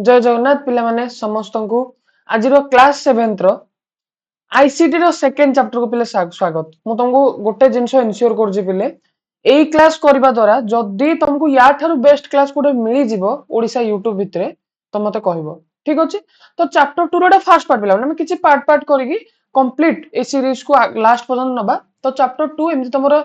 जय जगन्नाथ पिला माने समस्त को आज क्लास 7th रो आईसीटी रो सेकंड चैप्टर को पिले स्वागत मु तुमको गोटे जिंस इनश्योर कर पिले एई क्लास करबा द्वारा जदी तुमको या थारु बेस्ट क्लास कोटे मिली जिवो ओडिसा यूट्यूब भितरे तो मते कहबो ठीक अछि। तो चैप्टर 2 रो फर्स्ट पार्ट पिला हम किछि पार्ट पार्ट करिकि कंप्लीट ए सीरीज को लास्ट पर्यंत नबा। तो चैप्टर 2 एमति तमरो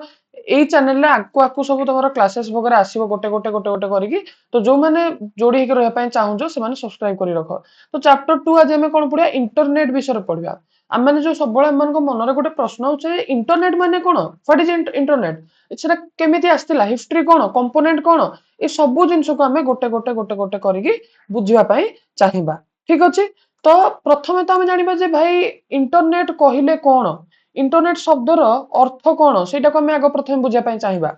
एई चैनल रे आकु आकु सब तमरो क्लासेस वगैरह आसीबो गोटे गोटे गोटे गोटे करिकि। तो जो माने जोड़ी हेके रहय पय चाहूजो से माने सब्सक्राइब करि रखो। तो चैप्टर 2 आज हमें कोन पढिया इंटरनेट विषय पढिया। आम मैंने जो सब मन को मनरे गोटे प्रश्न होचे इंटरनेट माने कोन व्हाट इज इंटरनेट सेटा केमिति आस्तिला हिस्ट्री कोन कंपोनेंट कोन ए सब जिंस को हमें गोटे गोटे गोटे गोटे करिकि बुझिबा पय चाहिबा ठीक अछि। तो प्रथमे तो हम जानिबा जे भाई इंटरनेट कहिले कोन इंटरनेट शब्दर अर्थ कोन सेटा को हमें आगो प्रथमे बुझिबा पय चाहिबा।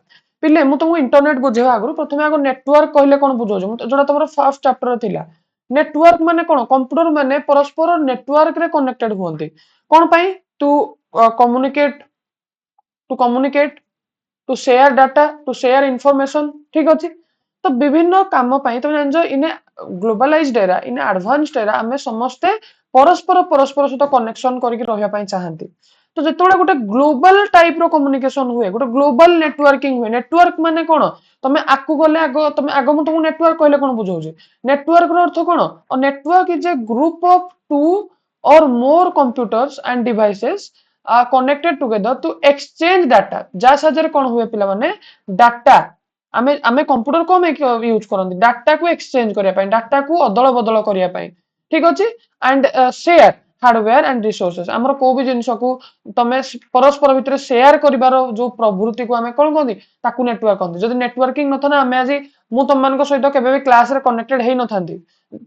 पिले मु तुमको इंटरनेट बुझेबा आगु प्रथमे आगो नेटवर्क कहिले कोन बुझौजो जोटा तमरो फर्स्ट चैप्टर थिला। नेटवर्क माने कोन कंप्यूटर माने परस्पर नेटवर्क रे कनेक्टेड हुअंती कोन पय to communicate to share data to share information ठीक अछि। तो विभिन्न काम पय तुम जानजो इने ग्लोबलाइज्ड एरा इने एडवांस्ड एरा हमें समस्ते परस्पर परस्पर सहित कनेक्शन करके रहिया पय चाहंती। तो जेतोळे गोटे ग्लोबल टाइप रो कम्युनिकेशन हुए गोटे ग्लोबल नेटवर्किंग हुए नेटवर्क माने कोन तमे आकु गले आगो तमे आगो मु तुमको नेटवर्क कहले कोन बुझौजे नेटवर्क रो अर्थ कोन अ network is a group of two or more computers and devices are connected together to exchange data जा साजरे कोन हुए पिला माने डाटा आमे आमे कंप्यूटर को में यूज करंती डाटा को एक्सचेंज करिया पय डाटा को अदल बदल करिया पय ठीक अछि। And share hardware and resources हमर को भी जिंस को तमे परस्पर भितर शेयर करिवार जो प्रवृत्ति को हमें कोन कहंती ताकू नेटवर्क कहंती। जदी नेटवर्किंग नथना हमें आज मु तम मान को सहित केबे भी क्लास रे कनेक्टेड हेई नथांती।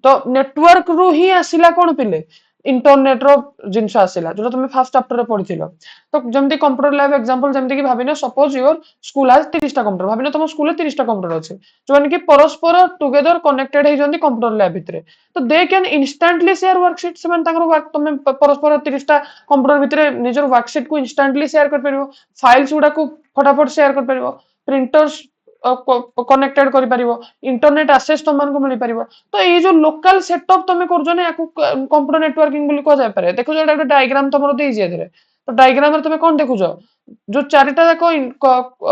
तो नेटवर्क रु ही आसिला कोन पिले इंटरनेट रो जिंस आसिला जो तुम फर्स्ट चैप्टर रे पढिथिलो। तो जमती कंप्यूटर लैब एग्जांपल जमती कि भाबिनो सपोज योर स्कूल हैज 30 टा कंप्यूटर भाबिनो तुम स्कूल 30 टा कंप्यूटर अछि जो माने कि परस्पर टुगेदर कनेक्टेड हे जंती कंप्यूटर लैब भितरे। तो they can instantly share worksheet से मान ताकर वर्क तुम परस्पर 30 टा कंप्यूटर भितरे निजर वर्कशीट को इंस्टेंटली शेयर कर परिबो फाइल्स गुडा को फटाफट शेयर कर परिबो प्रिंटर्स कनेक्टेड करि परिबो इंटरनेट एक्सेस तुम मान को मिली परिबो। तो ये जो लोकल सेटअप तुम करजो ने याकू कंप्यूटर नेटवर्किंग बोली को जाय पारे। देखो जो एटा डायग्राम तुमरो देई जे एथरे तो डायग्राम रे तुम कोन देखुजो जो चारिटा जाको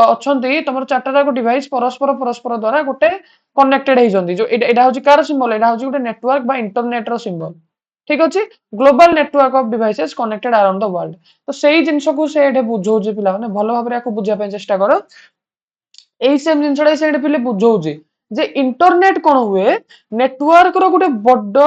अछंती तुमरो चारटा जाको डिवाइस परस्पर परस्पर द्वारा गोटे कनेक्टेड हे जंती जो एटा होची कार सिंबल एटा होची गोटे नेटवर्क बा इंटरनेट रो सिंबल ठीक अछि। Global network of devices connected around the world. तो सेही जिंस को से एठे बुझौजी पिला माने भलो भाबरे याकू बुझिया पे चेष्टा करो एई सेम जिंसडा से एठे पिले बुझौजी जे इंटरनेट कोन हुए नेटवर्क रो गोटे बड्ड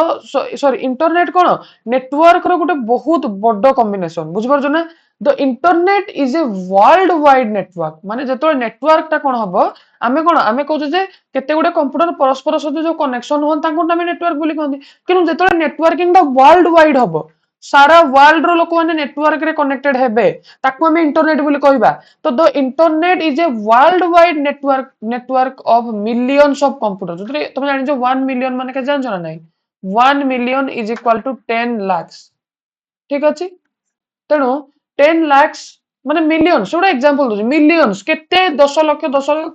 सॉरी इंटरनेट कोन नेटवर्क रो गोटे बहुत बड्ड कॉम्बिनेशन बुझ परजो ना। The internet is a world wide network माने जेतो नेटवर्क ता कोन हबो आमे कहू जे केते गुडे कंप्यूटर परस्पर सहित जो कनेक्शन होन ताको आमे नेटवर्क बोली कहंदी किनु जेतो नेटवर्किंग दा वर्ल्ड वाइड हबो सारा वर्ल्ड रो लोक माने नेटवर्क रे कनेक्टेड हेबे ताको आमे इंटरनेट बोली कहबा। तो the internet is a world wide network of millions of computer जो तुम जानि जो 1 मिलियन माने के जान ना नहीं 1 million is equal to 10 lakhs ठीक अछि। तेणु 10 लाख्स माने मिलियंस गोटे एग्जांपल दोछि मिलियंस केते 10 लाख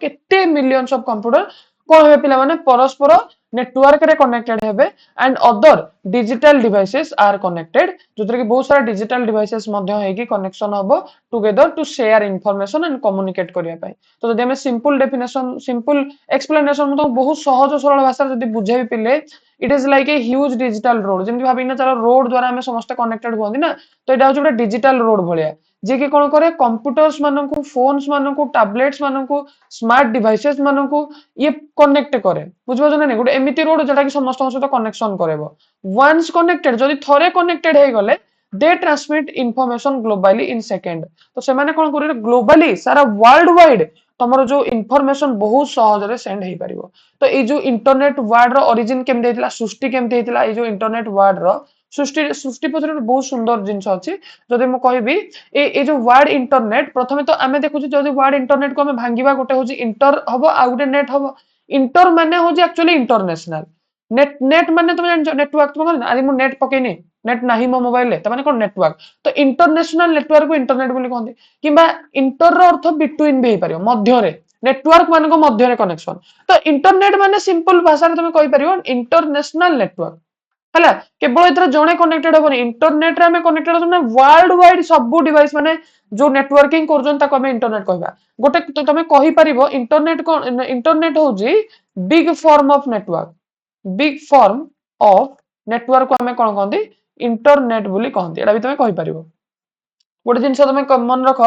केते मिलियंस ऑफ कंप्यूटर कोन हे पिला माने परस्पर नेटवर्क रे कनेक्टेड हेबे and other digital devices are connected जोतरे कि बहुत सारा डिजिटल डिवाइसेस मध्य हेकी कनेक्शन हबो together to share information and communicate करिया पय। तो जदि हमें सिंपल डेफिनेशन सिंपल एक्सप्लेनेशन तो बहुत सहज सरल भाषा जदि बुझेबी पिले it is like a huge digital road जेमति भाबिना चलो रोड द्वारा हमें समस्त कनेक्टेड होंदी ना। तो एटा होचे गोटे डिजिटल रोड भलिया जे कि कोन करे कंप्यूटर्स माननकु फोन्स माननकु टैबलेट्स माननकु स्मार्ट डिवाइसेस माननकु ये कनेक्ट करे बुझबो ना गोटे एमिति रोड जेटा कि समस्त सहित कनेक्शन करेबो वंस कनेक्टेड जदि थरे कनेक्टेड हे गले दे transmit information globally in second. तो से माने कोन करे ग्लोबली सारा वर्ल्ड वाइड तमरो जो इनफॉरमेशन बहुत सहज रे सेंड हे परिबो। तो ए जो इंटरनेट वर्ड रो ओरिजिन केमते हेतला सृष्टि केमते हेतला ए जो इंटरनेट वर्ड रो सृष्टि सृष्टि पछरे बहुत सुंदर जिंस अछि जदि म कहबी ए जो वर्ड इंटरनेट प्रथमे तो आमे देखु जदि वर्ड इंटरनेट को आमे भांगीबा गोटे होची इंटर हबो आ गोटे नेट हबो इंटर माने होची एक्चुअली इंटरनेशनल नेट नेट माने तुम जान नेटवर्क तुम कहन आदि मु नेट पकेनी नेट नाही मो मोबाइल ले त माने कोन नेटवर्क। तो इंटरनेशनल नेटवर्क को इंटरनेट बोली कहंदी किबा इंटर रो अर्थ बिटवीन भी हे परियो मध्य रे नेटवर्क मान मध्य कनेक्शन तो इंटरनेट माने सिंपल भाषा में तुम कहि परियो इंटरनेशनल नेटवर्क है केवल इधर जड़े कनेक्टेड हम इंटरनेट रे कनेक्टेड होना वर्ल्ड वाइड सब डिवाइस माने जो नेटवर्किंग कर इंटरनेट कहबा गोटे तो तुम कहि परिबो इंटरनेट होजी big form of network big form of network को आम कौन कहते इंटरनेट बोली कहते एटा भी तुम कहि परिबो गोटे जिनस तुम मन रख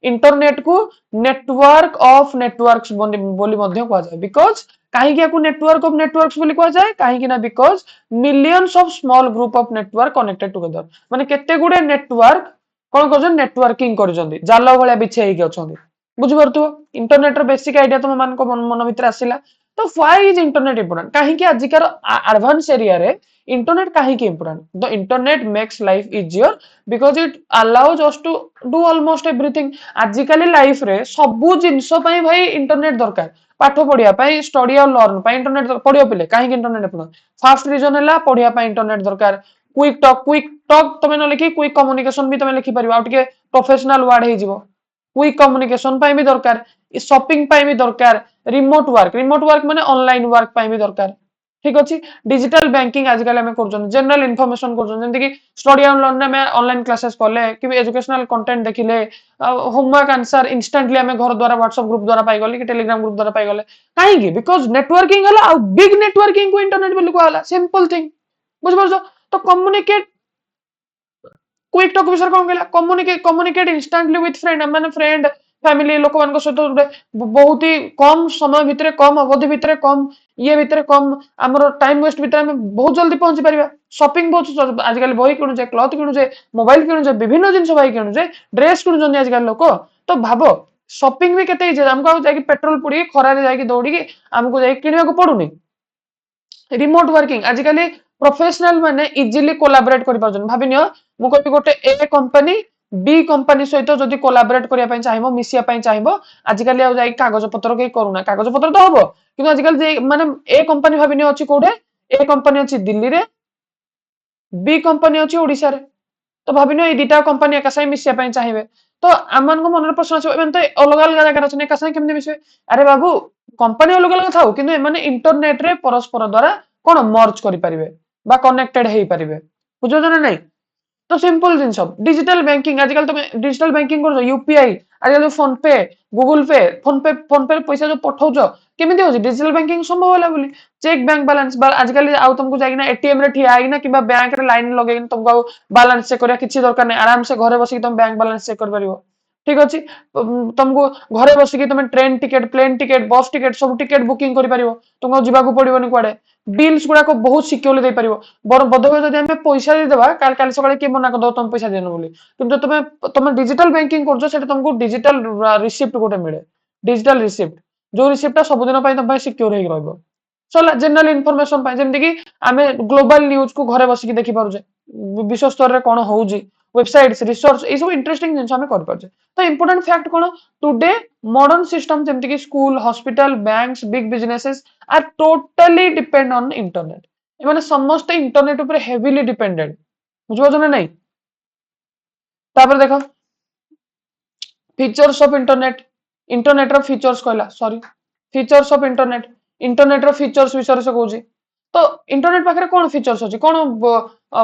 इंटरनेट को नेटवर्क ऑफ नेटवर्क्स बोली मध्य कहा जाए बिकॉज कहीं नेटवर्क ऑफ नेटवर्क्स बोली कहा जाए कहीं ना because millions of small group of network connected together माने केते गुडे नेटवर्क कौन कर नेटवर्किंग कर जाल भाया बिछे अच्छा बुझीपु इंटरनेट बेसिक आइडिया तुम मान मन भर आसला तो व्हाई इज इंटरनेट इंपोर्टेंट कहीं आजिकार एडवांस एरिया रे इंटरनेट कहीं important the internet makes life easier because it allows us to do almost everything आजिकली लाइफ रे सबू जिनस भाई इंटरनेट दरकार पाठ पढ़िया स्टडी और लर्न इंटरनेट पढ़ियो पिले कहीं इंटरनेट फास्ट रीजन है पढ़िया इंटरनेट दरकार क्विक टॉक तुम न लिखी क्विक कम्युनिकेशन भी तुम लिखिपर आउ टे प्रोफेशनल वर्ड हो क्विक कम्युनिकेशन भी दरकार शॉपिंग भी दरकार रिमोट वर्क माने ऑनलाइन वर्क भी दरकार ठीक अच्छे डिजिटल बैंकिंग आजिकल आम कर जनरल इनफॉरमेशन कर स्टडी एंड लर्न में ऑनलाइन क्लासेस कले कि एजुकेशनल कंटेंट देखिले होमवर्क आंसर इंस्टेंटली आम घर द्वारा व्हाट्सएप ग्रुप द्वारा पाइगले कि टेलीग्राम ग्रुप द्वारा पाइगले कहीं बिकॉज नेटवर्किंग है बिग नेटवर्किंग को इंटरनेट बोली कहला सिंपल थिंग बुझ तो कम्युनिकेट क्विक टॉक विषय कौन कहला कम्युनिकेट इंस्टेंटली विथ फ्रेंड माने फ्रेंड फैमिली लोक मान सहित बहुत ही कम समय भितर कम अवधि भितर कम ये भितर कम आमर टाइम वेस्ट भितर आम बहुत जल्दी पहुंची पारिबा शॉपिंग बहुत आजिकल बही किणुचे क्लथ किणुचे मोबाइल किणुचे विभिन्न जिन भाई किणुचे ड्रेस किणुचंदी आजिकल लोक तो भाव शॉपिंग भी केते इजी हमको जाके पेट्रोल पुड़ी खरारे जाके दौड़ी आमको जाके किणवा पड़ुनी रिमोट वर्किंग आजिकल प्रोफेशनल माने इजिली कोलाबरेट कर पारछन भाबिनियो मु कहबी गोटे ए कंपनी बी कंपनी सहित जदि कोलाबरेट करिया पई चाहिबो मिसिया पई चाहिबो आजिकल आ जाई कागज पत्र के करूना कागज पत्र तो हबो किंतु आजिकल जे माने ए कंपनी भाबिनियो अछि कोडे ए कंपनी अछि दिल्ली रे बी कंपनी अछि ओडिसा रे तो भाबिनियो ए दिटा कंपनी एका साई मिसिया पई चाहिबे तो आमन को मनर प्रश्न अछि एमन तो अलग अलग जगह अछि एका साई केमने मिसिबे अरे बाबू कंपनी अलग अलग थाउ किंतु एमाने इंटरनेट रे परस्पर द्वारा कोन मर्ज करि परिबे बा कनेक्टेड हेई परिबे बुझो ना नहीं तो सिंपल जिनस डिजिटल बैंकिंग आजकल तुम डिजिटल बैंकिंग कर यूपीआई आजकल फोन पे फोन पे पैसा जो पठाउछ केमिति हो डिजिटल बैंकिंग संभव होला बोली चेक बैंक बैलेंस आजकल आउ तुमको जाइना एटीएम रे ठिया आइना कि बैंक रे लाइन लगे तुमको बैलेंस चेक करिया किछि दरकार नै आराम से घरे बसी तुम बैंक बैलेंस चेक कर परिबो ठीक अछि तुमको घरे बसी तुम ट्रेन टिकेट प्लेन टिकेट बस टिकेट सब टिकेट बुकिंग करि परिबो तुमको जिबाकू पड़िबोनी कुआडे बिल्स गुडा को बहुत सिक्योरली दे परिबो बदवे जदि हमें पैसा दे देबा काल सकाळे के मना कर दो तुम पैसा देनो बोली किंतु तुम डिजिटल बैंकिंग करछो सेटा तुमको डिजिटल रिसिप्ट गोटे मिले डिजिटल रिसिप्ट जो रिसिप्ट सब दिन पई तुम सिक्योर हे रहबो चला जनरल इनफॉरमेशन पई जेमति कि आमे ग्लोबल न्यूज को घरे बसी देखि पारुजे विश्व स्तर रे कोन होउजी वेबसाइट्स रिसर्च ए सब इंटरेस्टिंग जिंस हमें कर पारछे तो इंपोर्टेंट फैक्ट कोन टुडे मॉडर्न सिस्टम जेमति कि school hospital banks big businesses are totally depend on internet एमाने समस्त इंटरनेट ऊपर हेवीली डिपेंडेंट बुझबो ना नहीं तापर देखो फीचर्स ऑफ इंटरनेट इंटरनेट रो फीचर्स कहला सॉरी फीचर्स ऑफ इंटरनेट रो फीचर्स विषय से कहूची तो इंटरनेट पाखरे कोन फीचर्स अछि कोन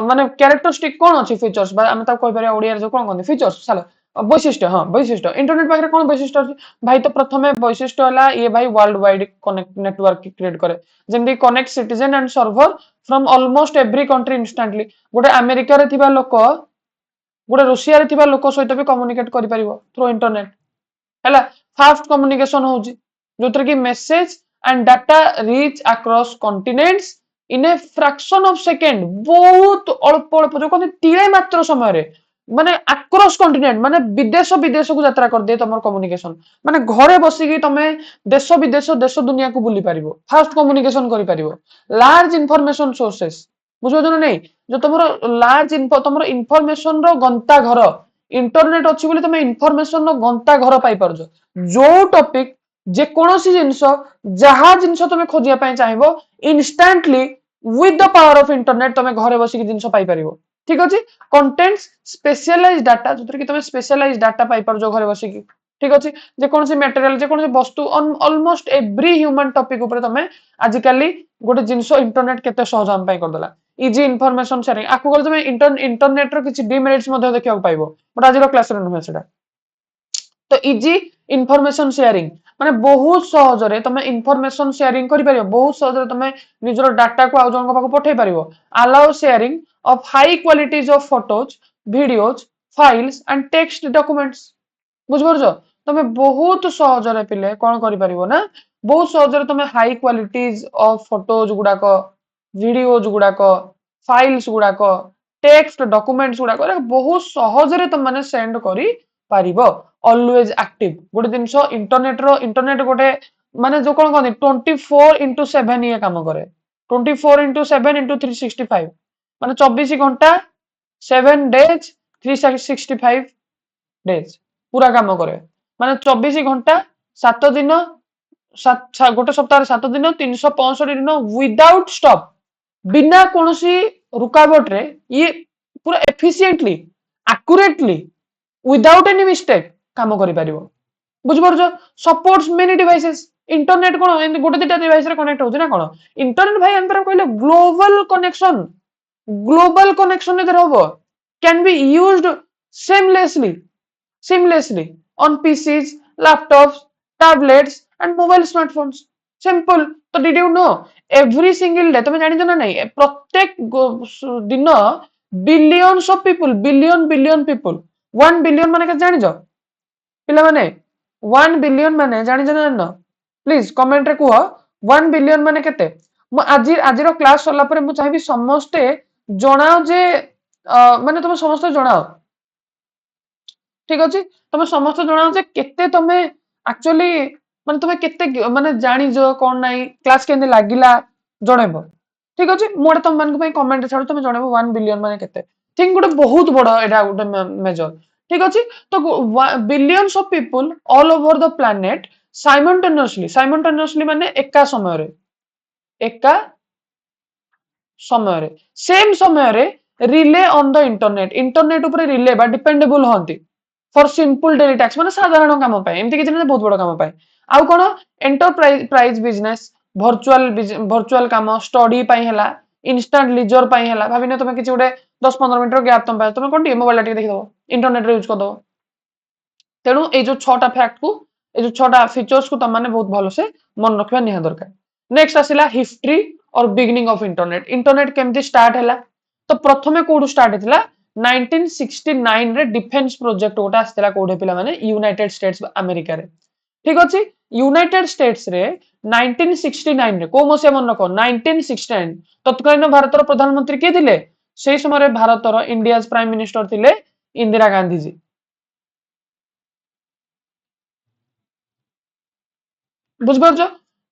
माने कैरेक्टरिस्टिक कोन अछि फीचर्स बा हम ता कहि परिया ओडिया जो कोन कहंदी फीचर्स साला वैशिष्ट्य हाँ वैशिष्ट्य इंटरनेट पाखरे कोन वैशिष्ट्य अछि भाई तो प्रथमे वैशिष्ट्य हला ये भाई world wide connect network create करे जेमि connect citizen and server from almost every country instantly गोटे अमेरिका रे थिबा लोक गोटे रूसिया रे थिबा लोक सहित भी कम्युनिकेट करि परिबो थ्रू इंटरनेट हला फास्ट कम्युनिकेशन होउची जोतर कि message and data reach across continents in a fraction of second बहुत अल्प अल्प जो कहते तीरे मात्र समय रे माने अक्रॉस कॉन्टिनेंट माने विदेश विदेश को यात्रा कर दे तमर कम्युनिकेशन माने घरे बसी की तमे देश विदेश देश दुनिया को बुली पारिबो फास्ट कम्युनिकेशन करि पारिबो लार्ज इंफॉर्मेशन सोर्सेस बुझो ना नहीं जो तमर लार्ज तमर इंफॉर्मेशन रो गंता घर इंटरनेट अछि बोली तमे इंफॉर्मेशन रो गंता घर पाई परजो जो टॉपिक जे कोनोसी जिंस जहा जिंस तमे खोजिया पय चाहिबो instantly with the power of internet तमे घरे बसी की जिंस पाई परिबो ठीक अछि कंटेंट्स स्पेशलाइज्ड डाटा जोतर कि तमे स्पेशलाइज्ड डाटा पाई परजो घरे बसी की ठीक अच्छे जेकोसी मटेरियल जेकोसी वस्तु ऑलमोस्ट एवरी ह्यूमन टॉपिक ऊपर तमे आजिकली गोटे जिनस इंटरनेट केते सहज हम पाई करदेला इजी इनफॉरमेशन शेयरिंग आकु गले तमे इंटरनेट रो किछि डिमेरिट्स मध्ये देखिया पाइबो बट आज रो क्लास रे नुहे सेटा तो इजी इनफॉरमेशन शेयरिंग माने बहुत सहज रे तमे इनफॉरमेशन शेयरिंग करि परियो बहुत सहज रे तमे निजरो डाटा को आउ जन पाको पठै परियो allow sharing of high qualities of photos videos files and text documents बुझ तमे बहुत सहज रे पिले कोन करि परिबो ना बहुत सहज रे तमे हाई क्वालिटीज ऑफ फोटोज गुडाक वीडियोज गुडाक फाइल्स गुडाक टेक्स्ट डॉक्यूमेंट्स गुडाक बहुत सहज रे तमे सेंड करि पारिबो ऑलवेज एक्टिव गोटे जिनस इंटरनेट गोटे माने जो कोन कहनी 24/7 ये काम करे 24/7 × 365 माने 24 घंटा 7 डेज 365 डेज पूरा काम करे माने 24 घंटा 7 दिन गोटे सप्ताह 7 दिन 365 दिन विदाउट स्टॉप बिना कोनोसी रुकावट रे ये पूरा efficiently accurately without any mistake काम करि परिबो बुझ परछो सपोर्ट्स मेनी डिवाइसेस इंटरनेट कोन एंड गोटे दिटा डिवाइस रे कनेक्ट होउछ ना कोन इंटरनेट भाई अंतर कहले ग्लोबल कनेक्शन इधर होबो can be used seamlessly on PCs laptops tablets and mobile smartphones simple तो did you know every single day तुम जानि ना नहीं प्रत्येक दिन billions of people billion people 1 billion माने के जानि जो पिला माने 1 billion माने जानि जना न प्लीज कमेंट रे कुह 1 billion माने केते मु आजिर क्लास सरला परे मु चाहबी समस्ते जणाओ जे माने तुम समस्त जणाओ ठीक अछि तुम समस्त जणाओ जे केते तुमे एक्चुअली माने तुमे केते माने जानि जो कोन नाही क्लास केने लागिला जणेबो ठीक अछि मोड तुम मान को कमेंट छाड़ तुम जणेबो 1 बिलियन माने केते थिंक गोटे बहुत बड़ एडा गोटे मेजर ठीक अछि तो billions of people all over the planet simultaneously माने एका समय रे सेम समय रे रिले ऑन द इंटरनेट ऊपर रिले बा डिपेंडेबल होंती फॉर सिंपल डेली टैक्स माने साधारण काम पाए एमती कि बहुत बड़ काम पाए आउ कोन एंटरप्राइज बिजनेस वर्चुअल काम स्टडी पाई हला इंस्टेंट लीजर पाई हला भाबिने तुम किछि गोटे 10-15 मिनिट रो गैप तुम पाए तुम कोन मोबाइल टी देखि दो इंटरनेट रे यूज कर दो तेनु ए जो 6टा फैक्ट को ए जो 6टा फीचर्स को तुम माने बहुत भलो से मन रखबा निहा दरकार नेक्स्ट आसिला हिस्ट्री और बिगिनिंग ऑफ इंटरनेट केमती स्टार्ट हला तो प्रथमे कोडू स्टार्ट हेतिला 1969 रे डिफेंस प्रोजेक्ट गोटा आस्तेला कोडे पिला माने यूनाइटेड स्टेट्स अमेरिका रे ठीक अछि यूनाइटेड स्टेट्स रे 1969 रे को मसे मन रखो 1969 तत्कालीन भारत रो प्रधानमंत्री के थिले सेही समय रे भारत रो इंडियाज प्राइम मिनिस्टर थिले इंदिरा गांधी जी बुझबो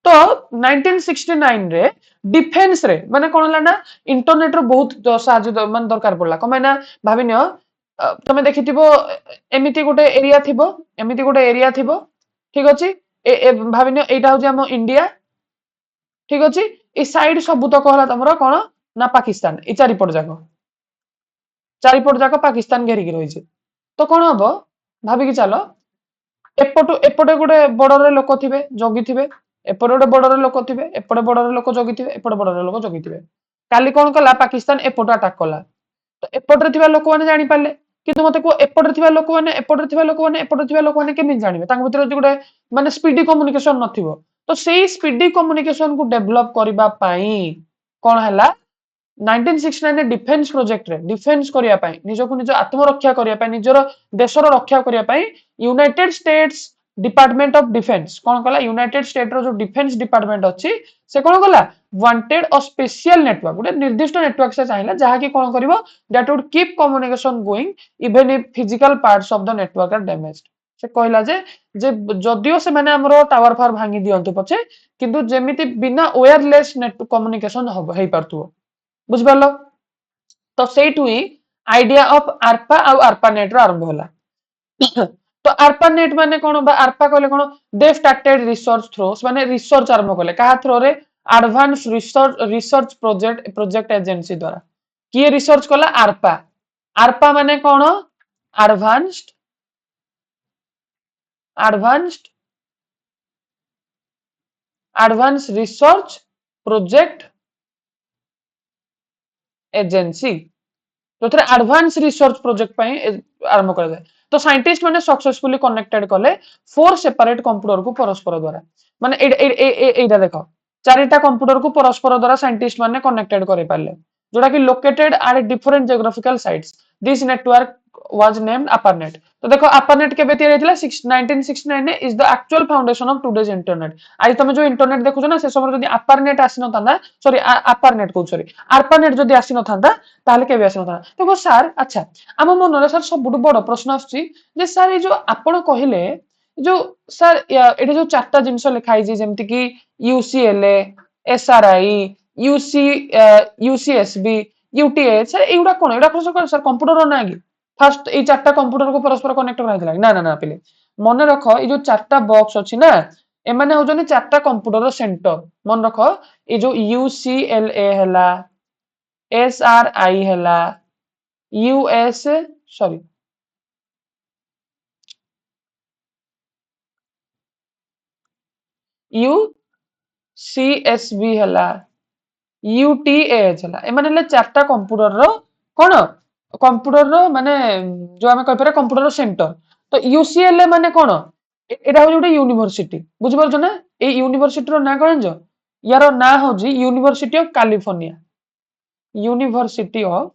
तो 1969 रे डिफेंस रे माने कोन हला ना इंटरनेट रो बहुत साहाଯ୍य मान दरकार पड़ला कमाइना भाबिनियो तमे देखिथिबो एमिति गोटे एरिया थिबो ठीक अछि भाबिनियो एटा होजे हम इंडिया ठीक अछि ए साइड सब तो कहला तमरो कोन ना पाकिस्तान ए चारिपट जाको पाकिस्तान घेरि के रहिছে तो कोन हबो भाबि कि चलो एपटे गोटे बॉर्डर रे लोक थिबे जगी थिबे एपटे गोटे बॉर्डर रे लोक थिबे एपटे बॉर्डर रे लोक जगी थिबे एपटे बॉर्डर रे लोक जगी थिबे काली कोन कला पाकिस्तान एपटे अटैक कला तो एपटे थिबा लोक माने जानि पाले किंतु मते को एपटे थिबा लोक माने केमि जानिबे तांग भितर गोटे माने स्पीडी कम्युनिकेशन नथिबो तो सेही स्पीडी कम्युनिकेशन को डेवलप करिबा पई कोन हला 1969 रे डिफेंस प्रोजेक्ट रे डिफेंस करिया पई निजको निज आत्मरक्षा करिया पई निजर देशर रक्षा करिया पई United States Department of Defense कोन कला यूनाइटेड स्टेट रो जो डिफेंस डिपार्टमेंट अछि से कोन कला वांटेड अ स्पेशल नेटवर्क गोटे निर्दिष्ट नेटवर्क से चाहिला जहा कि कोन करिवो that would keep communication going even if physical parts of the network are damaged से कहला जे जदियो से माने हमरो टावर फार भांगी दियंतु पछे किंतु जेमिति बिना वायरलेस नेट कम्युनिकेशन हेइ परतुओ बुझ पालो तो सेटू ही आइडिया ऑफ आरपा और आरपा नेट रो आरंभ होला तो आरपा नेट माने कोन बा आरपा कहले कोन दे स्टार्टेड रिसर्च थ्रोस माने रिसर्च आरंभ कले कहा थ्रो रे एडवांस रिसर्च प्रोजेक्ट एजेंसी द्वारा किए रिसर्च कला आरपा माने कोन advanced advanced research project agency जो एडवांस रिसर्च प्रोजेक्ट आरंभ कर तो साइंटिस्ट मैंने सक्सेसफुली कनेक्टेड कले 4 सेपरेट कंप्यूटर को परस्पर द्वारा माने एटा देखो चारिटा कंप्यूटर को परस्पर द्वारा साइंटिस्ट मैंने कनेक्टेड करे पाले जोटा कि located at different geographical sites this network was named ARPANET तो देखो अपारनेट केबे तैयारी हेतिला 1969 ने is the actual foundation of today's internet आज तुम जो इंटरनेट देखुछ ना से समय जदी अपारनेट आसी नथांदा सॉरी अपारनेट को सॉरी आर्पानेट जदी आसी नथांदा ताहले केबे आसी नथांदा देखो सर अच्छा आम मन सर सबुठ बड़ प्रश्न आछी जे सर ये जो आपण कहिले जो सर एटा जो चारटा जिंस लिखाई जेमति कि UCLA SRI UC UCSB UTA सर एगुडा कोन एगुडा प्रश्न सर कंप्यूटर ना कि फास्ट ये चारटा कंप्यूटर को परस्पर कनेक्ट कराइला ना ना ना पिले मन रख ये जो चारटा बॉक्स अछि ना एमाने होजनी चारटा कंप्यूटर सेंटर मन रख ये जो यूसीएलए हला एसआरआई हला यूएस सॉरी यूसीएसबी हला यूटीएच हला एमाने ले चारटा कंप्यूटर रो कोन कंप्यूटर रो माने जो हमें कहि पारे कंप्यूटर सेंटर तो यूसीएलए माने कोन एटा हो जोटे यूनिवर्सिटी बुझ पारछ ना ए यूनिवर्सिटी रो ना कोन जो यार ना हो जी University of California University of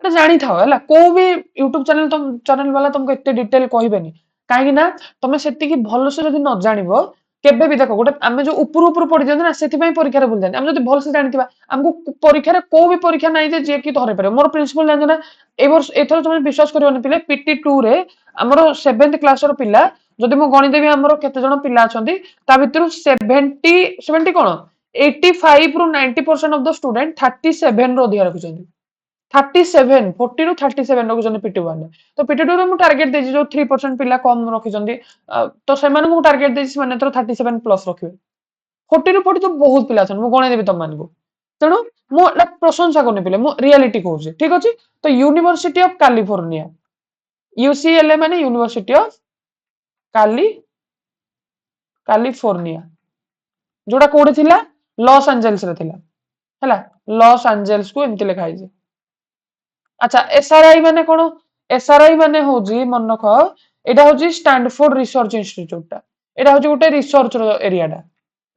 Utah जानी थाओ हला को भी YouTube चैनल वाला तुमको एते डिटेल कहबेनी काहे ना तमे सेति की भलो से जदी न जानिबो केबे भी देखो गोटे आमे जो ऊपर पड़ी जाते ना सेति पई परीक्षा रे भूल जानी हम जदी भल से जानिथिबा हमको परीक्षा रे को भी परीक्षा नाही जे कि धरे पारे मोर प्रिंसिपल जान ना ए वर्ष एथर तुम विश्वास करबोनी पिले पीटी 2 रे हमरो 7th क्लास रो पिला जदी मो गणि देबी हमरो केते जण पिला अछंती ता भितरु 70 कोन 85 रु 90% ऑफ द स्टूडेंट 37 रो अधिकार रखुचंती 37 40 रु 37 रखुचंती पीटी 1 रे तो पीटी 2 रे मु टारगेट देजी जो 3% पिला कम रखिचंती तो सेमान को टारगेट देजी माने तो 37 प्लस रखिबे 40 रु 40 तो बहुत पिला छन मु गणे देबी तम मान को तेणु मु एटा प्रशंसा करने पिले मु रियलिटी कहूची ठीक अछि तो यूनिवर्सिटी ऑफ कैलिफोर्निया यूसीएलए माने यूनिवर्सिटी ऑफ कैलिफोर्निया जोड़ा कोडे थिला लॉस एंजेल्स रे थिला हैला लॉस एंजेल्स को एमति लिखा हिजे अच्छा एसआरआई माने कोन एसआरआई माने होजी मन रख एटा होजी स्टैनफोर्ड रिसर्च इंस्टीट्यूट टा एटा होजी गोटे रिसर्च रो एरिया टा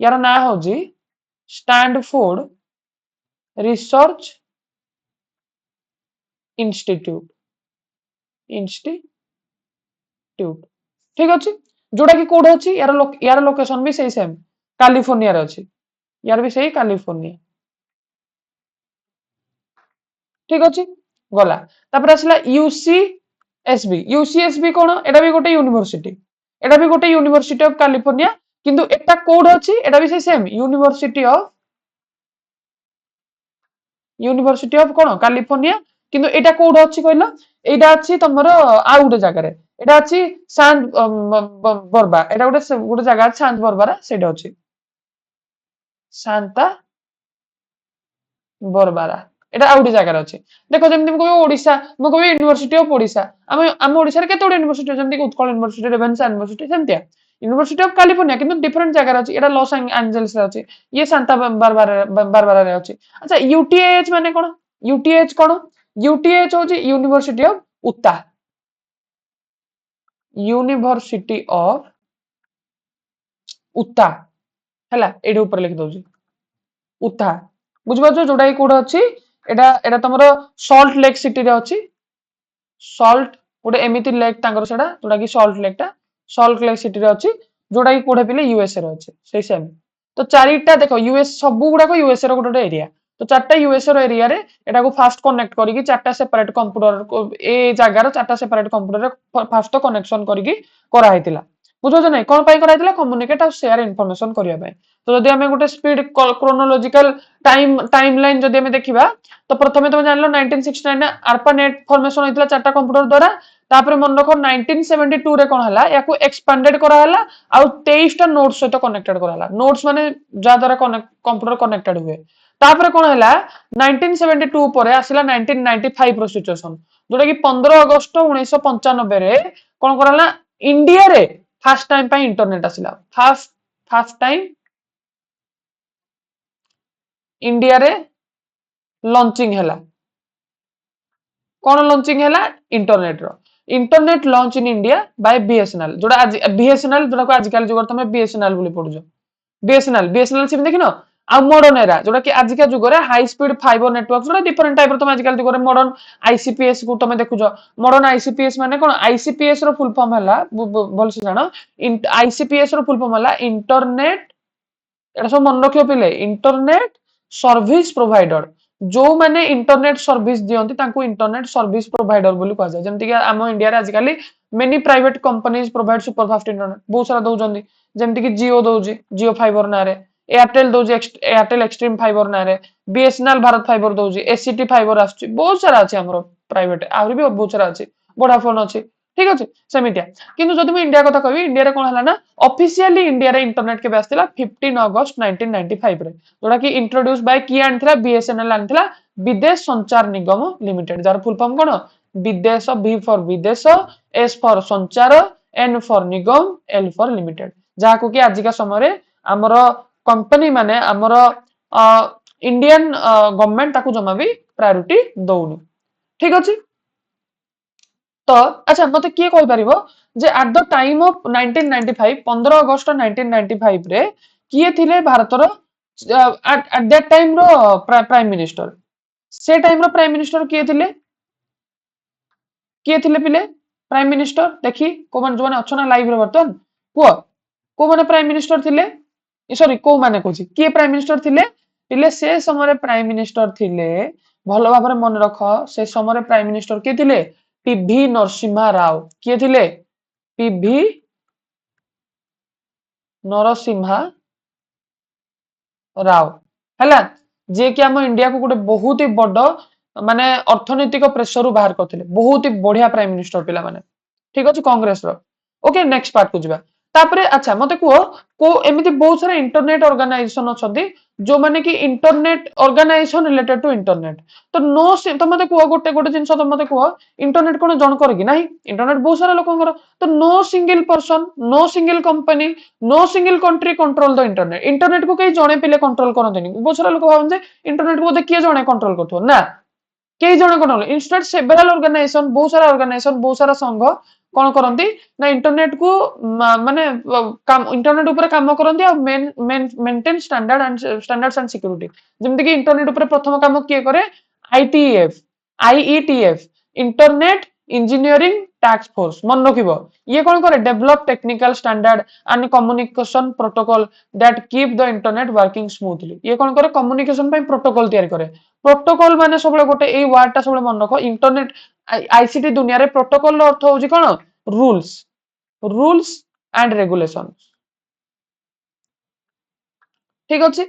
यार ना होजी स्टैनफोर्ड रिसर्च इंस्टीट्यूट ठीक अछि जोड़ा कि कोड अछि यार लोकेशन भी सही सेम कैलिफोर्निया रे अछि यार भी सही कैलिफोर्निया ठीक अछि गला तापर आसला यूसीएसबी कोन एटा भी गोटे यूनिवर्सिटी ऑफ कैलिफोर्निया किंतु एटा कोड अछि एटा भी same university of cone California किंतु एटा कोड अछि कहलो एटा अछि तमरो आ गोटे जगह रे एटा अछि सांत बरबा एटा गोटे जगह अछि सांत बरबारा सेटा अछि सांता बरबारा एटा आ गोटे जगह रे अछि देखो जेमति मु कहबो ओडिसा मु कहबो यूनिवर्सिटी ऑफ ओडिसा हम ओडिसा रे केते यूनिवर्सिटी जेमति उत्कल यूनिवर्सिटी रेवेन्सा यूनिवर्सिटी सेमतिया यूनिवर्सिटी ऑफ कैलिफोर्निया किंतु डिफरेंट जगह रे अछि एटा लॉस एंजेल्स रे अछि ये सांता बरबारा रे अछि अच्छा यूटीएच माने कोन यूटीएच कोन यूटीएच होची यूनिवर्सिटी ऑफ उता यूनिवर्सिटी ऑफ उता हैला एडी ऊपर लिख दउची उता बुझबाचो जोडा ई कोड अछि एटा तमरो सॉल्ट लेक सिटी रे अछि सॉल्ट गोटे एमिति लेक तांकर सेडा जोडा कि सॉल्ट लेक टा सॉल्ट लेक सिटी रे अछि जोडा कि कोडे पिले यूएसए रे अछि सेही सेम तो चारिटा देखो यूएस सबु गुडा को यूएसए रो गोटे एरिया तो चारटा यूएसए रो एरिया रे एटा को फास्ट कनेक्ट करिकि चारटा सेपरेट कंप्यूटर को ए जागा रो चारटा सेपरेट कंप्यूटर रे फास्ट कनेक्शन करिकि करा हैतिला बुझो जे नै कोन पई करा हैतिला कम्युनिकेट और शेयर इंफॉर्मेशन करिया पई तो जदि हमें गोटे स्पीड क्रोनोलॉजिकल टाइमलाइन जदि हमें देखिबा तो प्रथमे तुम जानलो 1969 ने आर्पानेट फॉर्मेशन होइतिला चारटा कंप्यूटर द्वारा तापर मन रखो 1972 रे कोन हला याकू एक्सपेंडेड करा हला आ 23 टा नोड्स सहित कनेक्टेड करा हला नोड्स माने जा द्वारा कंप्यूटर कनेक्टेड हुए तापर कोन हला 1972 परे आसिला 1995 रो सिचुएशन जोटा कि 15 अगस्त 1995 रे कोन करला इंडिया रे फास्ट टाइम पे इंटरनेट आसिला फास्ट फास्ट टाइम इंडिया रे लॉन्चिंग हैला कौन लॉन्चिंग हैला इंटरनेट रो internet launch in India by BSNL जोड़ा आज बीएसएनएल जोड़ा को आजकल जुगर तुम बीएसएनएल बोली पढुजो बीएसएनएल सिम देखिन आ मॉडर्न एरा जोड़ा कि आजिका जुगरे हाई स्पीड फाइबर नेटवर्क जोड़ा डिफरेंट टाइप रो तुम आजकल जुगरे मॉडर्न आईसीपीएस को तुम देखुजो मॉडर्न आईसीपीएस माने कोन आईसीपीएस रो फुल फॉर्म हैला बोल से जानो आईसीपीएस रो फुल फॉर्म हैला इंटरनेट एटा सब मन रखियो पिले इंटरनेट सर्विस प्रोवाइडर जो माने इंटरनेट सर्विस दियंती तांको इंटरनेट सर्विस प्रोवाइडर बोली कह जाय जेमति कि आम इंडिया रे आजिकली many private companies provide superfast internet बहुत सारा दउजंदी जेमति कि जियो दउजी जियो फाइबर ना रे एयरटेल दउजी एयरटेल एक्सट्रीम फाइबर ना रे बीएसएनएल भारत फाइबर दउजी एसीटी फाइबर आछी बहुत सारा अछि हमरो प्राइवेट आहुरी भी बहुत सारा अछि वोडाफोन अछि ठीक अछि सेमितिया किंतु जदि मैं इंडिया कथा कहबी इंडिया रे कोन हला ना ऑफिशियली इंडिया रे इंटरनेट के आस्तिला 15 अगस्त 1995 रे जोड़ा कि इंट्रोड्यूस बाय की आनथिला बीएसएनएल आनथिला विदेश संचार निगम लिमिटेड जार फुल फॉर्म कोन Videsh B for Videsh S for Sanchar N for Nigam L for limited जाको कि आजिका समय रे हमर कंपनी माने हमर इंडियन गवर्नमेंट ताकू जमा भी प्रायोरिटी दउनी ठीक अछि तो अच्छा मते किए कहि परिबो जे एट द टाइम ऑफ 1995 15 अगस्त 1995 रे किए थिले भारतर एट दैट टाइम रो प्राइम मिनिस्टर से टाइम रो प्राइम मिनिस्टर किए थिले पिले प्राइम मिनिस्टर देखी को मन जो माने अछना लाइव रे बर्तन को माने प्राइम मिनिस्टर थिले सॉरी को माने कोची किए प्राइम मिनिस्टर थिले पिले से समय प्राइम मिनिस्टर थिले भलो भाबरे मन रख से समय प्राइम मिनिस्टर किए थिले पीवी नरसिम्हा राव किए थिले पीवी नरसिम्हा राव हैला जे कि हम इंडिया को गोटे बहुत ही बड़ माने अर्थनैतिक प्रेशर रु बाहर करथिले बहुत ही बढ़िया प्राइम मिनिस्टर पिला माने ठीक अछि कांग्रेस रो ओके नेक्स्ट पार्ट को जिबा तापरे अच्छा मते को एमिति बहुत सारा इंटरनेट ऑर्गेनाइजेशन अछथि जो माने कि internet organization related to internet तो नो तो मते गोटे गोटे जिंस तो मते इंटरनेट कोन जण कर कि नाही इंटरनेट बहुत सारा लोकंगर तो no single person no single company no single country control the internet internet को कई जणे पिले कंट्रोल करंतनी बहुत सारा लोक भाबन जे इंटरनेट को देखिए जणे कंट्रोल करथो ना कई जण कंट्रोल इंस्टेड सेवरल ऑर्गेनाइजेशन बहुत सारा संघ कौन करती ना इंटरनेट को माने इंटरनेट ऊपर काम करती आ मेंटेन स्टैंडर्ड्स एंड सिक्योरिटी जेमति कि इंटरनेट ऊपर प्रथम काम किए करे IETF internet engineering task force मन रखिबो ये कौन करे develop technical standard and communication protocol that keep the internet working smoothly ये कौन करे कम्युनिकेशन पे प्रोटोकॉल तैयारी करे प्रोटोकॉल माने सबले गोटे ए वर्ड ता सबले मन रखो इंटरनेट आईसीटी दुनिया रे प्रोटोकॉल रो अर्थ होउची कोन रूल्स रूल्स एंड रेगुलेशन ठीक अछि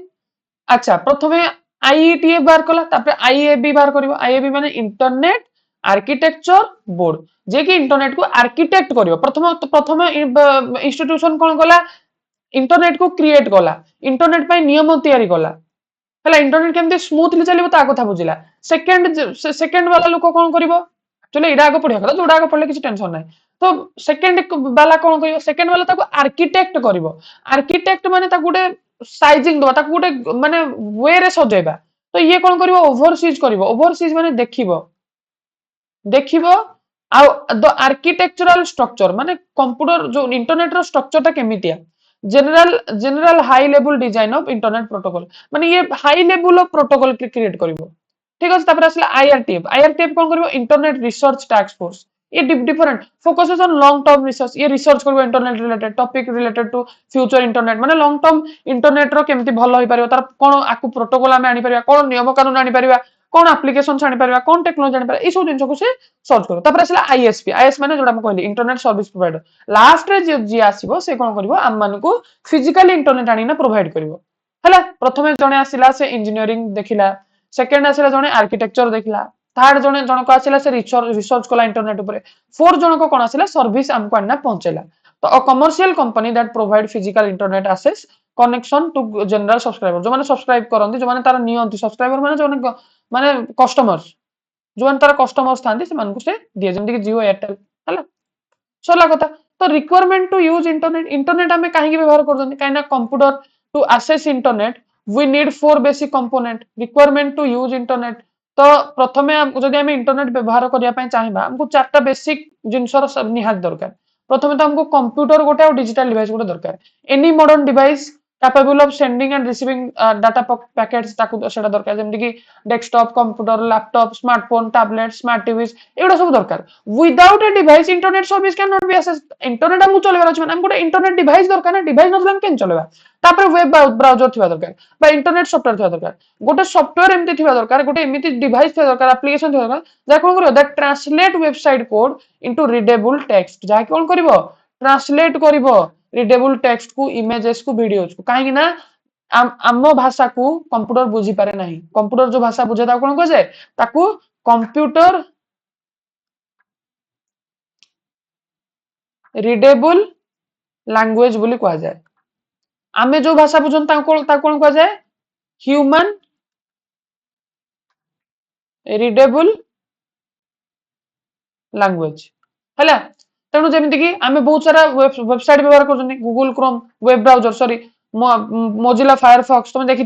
अच्छा प्रथमे आईईटीए बार कला तापर आईएबी बार करिवो आईएबी माने इंटरनेट आर्किटेक्चर बोर्ड जे कि इंटरनेट को आर्किटेक्ट करिवो प्रथम इंस्टीट्यूशन कोन कला इंटरनेट को क्रिएट कला इंटरनेट पय नियम तैयारी कला हला इंटरनेट केमते स्मूथली चलिबो ता कथा बुझिला सेकंड वाला लोक कोन करिवो चलो इडा आगो पढिया कला जोडा आगो पढले किछि टेंशन नै तो सेकंड वाला कोन करिवो सेकंड वाला ताको आर्किटेक्ट करिवो आर्किटेक्ट माने ता गुटे साइजिंग दो ताको गुटे माने वे रे सजेबा तो ये कोन करिवो ओवरसीज माने देखिबो आ द आर्किटेक्चरल स्ट्रक्चर माने कंप्यूटर जो इंटरनेट रो स्ट्रक्चर ता केमितिया general high level design of internet protocol माने ये high level of protocol create करिवो ठीक अछि तापर आसला आईआरटीएफ कोन करिवो इंटरनेट रिसर्च टास्क फोर्स ये different focuses on long term research ये रिसर्च करिवो internet related topic related to future internet माने लॉन्ग टर्म इंटरनेट रो केमति भलो होई परिवो तार कोन आकु प्रोटोकॉल आमे आनी परिवा कोन नियम कानून आनी परिवा कोन एप्लीकेशन आनी परिवा कोन टेक्नोलॉजी आनी परिवा ई सब जिंस को से सर्च करो तापर आसला आईएस माने जोडा हम कहली इंटरनेट सर्विस प्रोवाइडर लास्ट रे जे आसीबो से कोन करिवो आम मान को फिजिकली इंटरनेट आनी ना प्रोवाइड करिवो हला प्रथमे जणे आसीला से इंजीनियरिंग देखिला सेकंड आसीला जणे आर्किटेक्चर देखिला थर्ड जणे को आसीला से रिसर्च कला इंटरनेट ऊपर फोर्थ जण को कोन आसीला सर्विस हमको आना पहुंचेला तो a commercial company that provide physical internet access connection to general subscriber जो माने सब्सक्राइब करंती जो माने तार नियंती सब्सक्राइबर माने जो माने कस्टमर्स जो माने तार कस्टमर्स थांती से मान को से दिए जेमति कि जियो एयरटेल हला सोला कथा तो requirement to use internet internet आम कहीं व्यवहार कहीं computer to access internet we need 4 basic component requirement to use internet तो प्रथमे जदि आम इंटरनेट व्यवहार करने चाहिए आमको 4टा बेसिक जिनसर निहाती दरकार प्रथमे तो हमको कंप्यूटर गोटे और डिजिटल डिवाइस गोटे दरकार any modern device capable of sending and receiving data packets सेटा दरकार जेमति कि desktop computer laptop smartphone tablet smart TVs एगुड़ा सब दरकार without a device internet service can not be access internet हमको चलेबार अछि माने हम गोटे इंटरनेट डिवाइस दरकार ना डिवाइस नथले हम केन चलेबा तापर वेब ब्राउजर थिबा दरकार बा इंटरनेट सॉफ्टवेयर थिबा दरकार गोटे सॉफ्टवेयर एमति थिबा दरकार गोटे एमिति डिवाइस थिबा दरकार एप्लीकेशन थिबा दरकार जा कोन करियो that translate website code into readable text जा कोन करियो ट्रांसलेट करियो रीडेबल टेक्स्ट को इमेजेस को वीडियोस को काहे कि ना आम भाषा को कंप्यूटर बुझी पारे नाही कंप्यूटर जो भाषा बुझे ताको कोन कहे ताको कंप्यूटर रीडेबल लैंग्वेज बोली कहा जाए आमे जो भाषा बुझन ताको कोन कहा जाए ह्यूमन रीडेबल लैंग्वेज हैला तेणु जमीती कि आमे बहुत सारा वेबसाइट व्यवहार कर Google Chrome web browser sorry Mozilla Firefox तुम देखि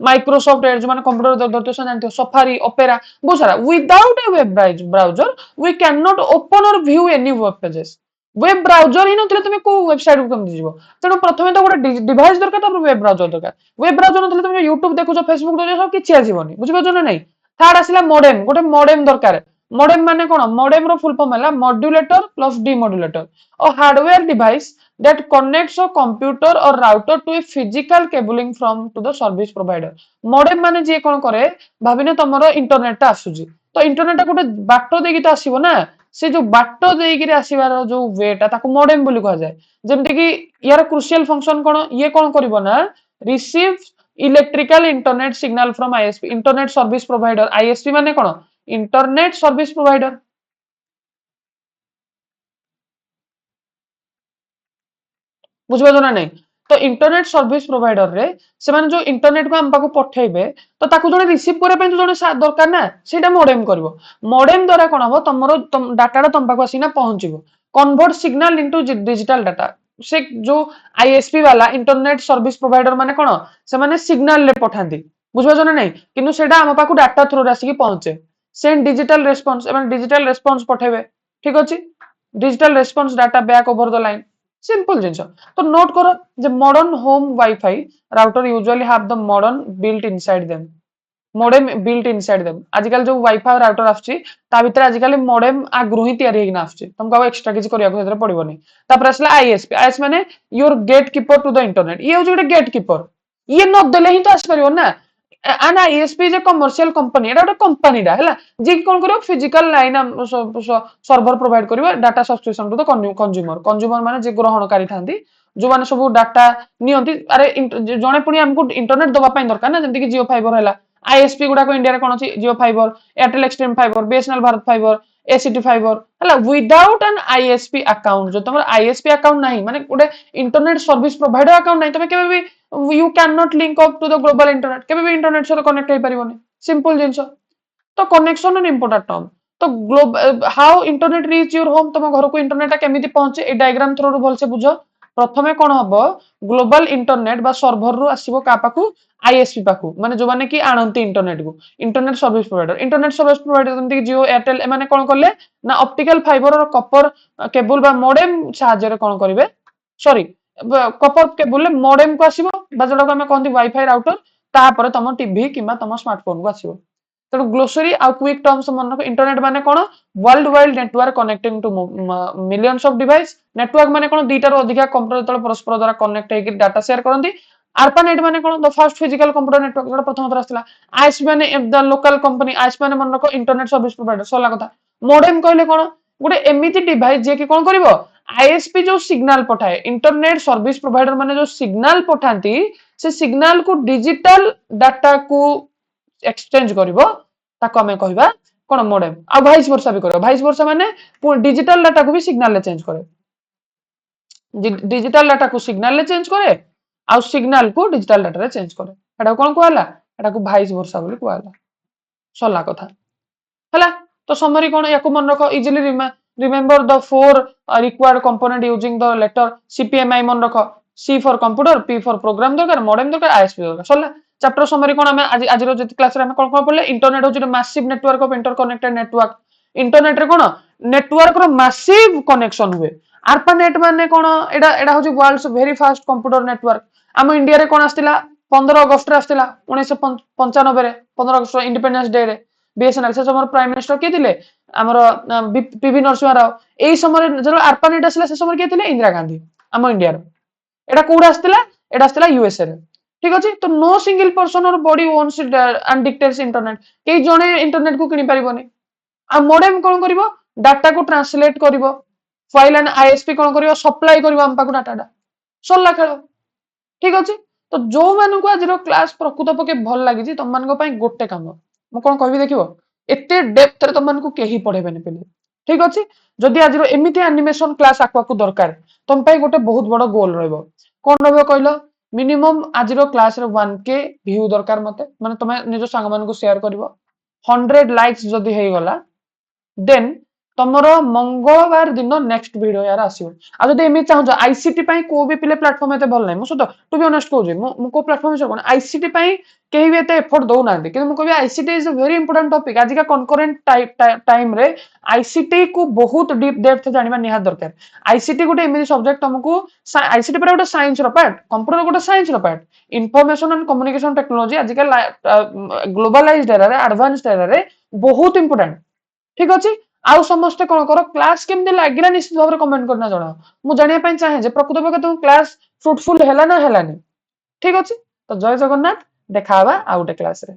माइक्रोसॉफ्ट एज माने कंप्यूटर धरते जानते सफारी ओपेरा बहुत सारा without a web browser we can not open or view any web pages web browser ही नथिले तुमे को वेबसाइट को केमति जीवो तेणु प्रथमे तो गोटे डिवाइस दरकार तापर वेब ब्राउजर दरकार वेब ब्राउजर नथिले तुमे यूट्यूब देखुछो फेसबुक देखुछो सब किछि आसीबोनी बुझि पाछो ना नै थर्ड आसिला मॉडेम गोटे मॉडेम दरकार मॉडेम माने कोन मॉडेम रो फुल फॉर्म हला modulator plus demodulator a hardware device that connects a computer or router to a physical cabling from to the service provider modem माने जे कोन करे भाबिने तमरो इंटरनेट ता आसुजी तो इंटरनेट ता गोटे बाटो देकी तो आसीबो ना से जो बाटो देकी रे आसीबार जो वेटा ताको मॉडेम बोली कहा जाय जेमति कि यार क्रुशियल फंक्शन कोन ये कोन करबो ना receive electrical internet signal from ISP internet service provider ISP माने कोन इंटरनेट सर्विस प्रोवाइडर बुझिपार ना नहीं तो इंटरनेट सर्विस प्रोवाइडर रे से माने जो इंटरनेट को हम पाको पठेबे तो ताकू जने रिसीव करे पे तो जने दरकार ना सेटा मॉडेम करबो मॉडेम द्वारा कोन हबो तमरो डाटा तम पाको आसीना पहुंचबो convert signal into digital data से जो आईएसपी वाला इंटरनेट सर्विस प्रोवाइडर माने कोन से माने सिग्नल ले पठांती बुझिपार ना नहीं किनु सेटा हम पाको डाटा थ्रू रासी की पहुंचे सेंड डिजिटल रेस्पॉन्स एवं डिजिटल रेस्पॉन्स पठेबे ठीक अछि digital response data back over the line simple जिनस तो नोट करो जे modern home wifi router usually have the modern built inside them modem built inside them आजकल जो वाईफाई राउटर आछी ता भीतर आजकल मॉडेम आगु ही तयारी हेगिना आछी तुमको अब एक्स्ट्रा किछि करिया को पड़िबोनी तापर आसला आईएसपी आईएस माने your gatekeeper to the internet ये हो जे गेट कीपर ये न देले ही तो आस परिबो ना an ISP is a commercial company एटा गोटे कंपनी डा हैला जे कोन करियो फिजिकल लाइन सर्वर प्रोवाइड करियो data subscription to the consumer consumer माने जे ग्रहणकारी थांती जो माने सब डाटा नियंती अरे जणे पुनी हमको इंटरनेट दबा पई दरकार ना जेमति कि जियो फाइबर हैला आईएसपी गुडा को इंडिया रे कोन अछि Jio fibre Airtel extreme fibre BSNL Bharat fibre ACT fibre हैला विदाउट एन आईएसपी अकाउंट जो तमर आईएसपी अकाउंट नाही माने गोटे इंटरनेट सर्विस प्रोवाइडर अकाउंट नाही तमे केबे भी you can not link up to the global internet केबे भी इंटरनेट से कनेक्ट हो परिबोनी सिंपल जिंस तो कनेक्शन एन इंपोर्टेंट टर्म तो how internet reach your home तुम घर को इंटरनेट केमिति पहुंचे ए डायग्राम थ्रू भल से बुझो प्रथमे कोन हबो ग्लोबल इंटरनेट बा सर्वर रु आसीबो का पाखु आईएसपी पाखु माने जो माने कि आनंती इंटरनेट को इंटरनेट सर्विस प्रोवाइडर जंती जियो एयरटेल ए माने कोन करले ना ऑप्टिकल फाइबर और कॉपर केबल बा मॉडेम साहाय्य रे कोन करिवे सॉरी कॉपर केबल मॉडेम को आसीबो बा जोडा को हम कहंती वाईफाई राउटर तापर तम टीवी किबा तम स्मार्टफोन को आसीबो तेणु ग्लोसरी आ क्विक टर्म्स मन इंटरनेट माने कोन world wide network connecting to millions of device network माने कोन दुईटार अधिका कंप्यूटर तळ परस्पर द्वारा कनेक्ट हेकि डाटा शेयर करंती ARPANET माने कोन the first physical computer network जोडा प्रथम थर आस्थिला आईएसपी माने द लोकल कंपनी आईएसपी माने मन रखो इंटरनेट सर्विस प्रोवाइडर सोला कथा मॉडेम कहले कोन गुटे एमिति डिवाइस जे कि कोन करिवो आईएसपी जो सिग्नल पठाए इंटरनेट सर्विस प्रोवाइडर माने जो सिग्नल पठांती से सिग्नल को डिजिटल डाटा को एक्सचेंज करिवो ताको हमें कहबा कोन मॉडेम आ वाइस वर्सा भी करिवो वाइस वर्सा माने डिजिटल डाटा को भी सिग्नल ले चेंज करे डिजिटल डाटा को सिग्नल ले चेंज करे आ सिग्नल को डिजिटल डाटा रे चेंज करे एटा कोन कहला एटा को वाइस वर्सा बोली कहला सला कथा हला तो समरी कोन याको मन रखो easily remember the four required component using the letter CPMI मन रख C for computer, P for program दरकार, modem दरकार, ISP दरकार सरला चैप्टर समरी कोन हमें आज रो जति क्लास रे हमें कोन पढले इंटरनेट होची massive network of interconnected network internet रे कोन नेटवर्क रो मैसिव कनेक्शन हुए ARPANET माने कोन एडा एडा होची world's very fast computer network हम इंडिया रे कोन आस्तिला 15 अगस्त रे आस्तिला 1995 रे 15 अगस्त इंडिपेंडेंस डे रे बीएसएनएल से समर प्राइम मिनिस्टर के थिले हमर पीवी नरसिंह राव एई समय जब ARPANET आसला से समय के थिले इंदिरा गांधी हम इंडिया रे एडा कोड आस्तिला यूएसए रे ठीक अछि तो no single person or body owns and dictates internet के जणे इंटरनेट को किनि परिबोनी आ मॉडेम कोन करिवो डाटा को ट्रांसलेट करिवो फाइल एंड आईएसपी कोन करिवो सप्लाई करिवो हम पाकु डाटा सरला खेल ठीक अछि तो जो मानु को आज क्लास प्रकृत पके भल लागि जी तुम मान को पई गोटे काम मु कोन कहबी देखिवो एते डेप्थ रे तुम मान को केही पढेबेनी पेले ठीक अछि जदि आज एमिति एनिमेशन क्लास आक्वा को दरकार तुम पई गोटे बहुत बड़ गोल रहइबो कोन रहइबो कहलो मिनिमम आज क्लास रे 1k व्यू दरकार मते माने तुम निजो संग मान को शेयर करिवो 100 लाइक्स जदि हेई गला देन तमरो मंगलवार दिन नेक्स्ट वीडियो यार आसीबो आ जदि एमि चाहौ आईसीटी पई को भी पिले प्लेटफॉर्म एते भल नै मु सतो टू बी ऑनेस्ट कहू जे मु को प्लेटफॉर्म से कोन आईसीटी पई केही भी एते एफर्ट दउ ना कि मु कहबी ICT is a very important topic आज का कॉन्करेंट टाइम रे आईसीटी को बहुत डीप डेप्थ जानिबा निहा दरकार आईसीटी गोटे एमि सब्जेक्ट तुमको आईसीटी पर गोटे साइंस रो पार्ट कंप्यूटर गोटे साइंस रो part information and communication technology आज का ग्लोबलाइज्ड एरा रे एडवांस्ड एरा रे बहुत इंपोर्टेंट ठीक अछि आउ समस्ते कोन करो क्लास केमते लागिला निश्चित भाबरे कमेंट करना जणा मु जानिया पई चाहे जे प्रकृत पके तुम क्लास फ्रूटफुल हैला ना हैलानी ठीक अछि तो जय जगन्नाथ देखावा आउटे क्लास रे।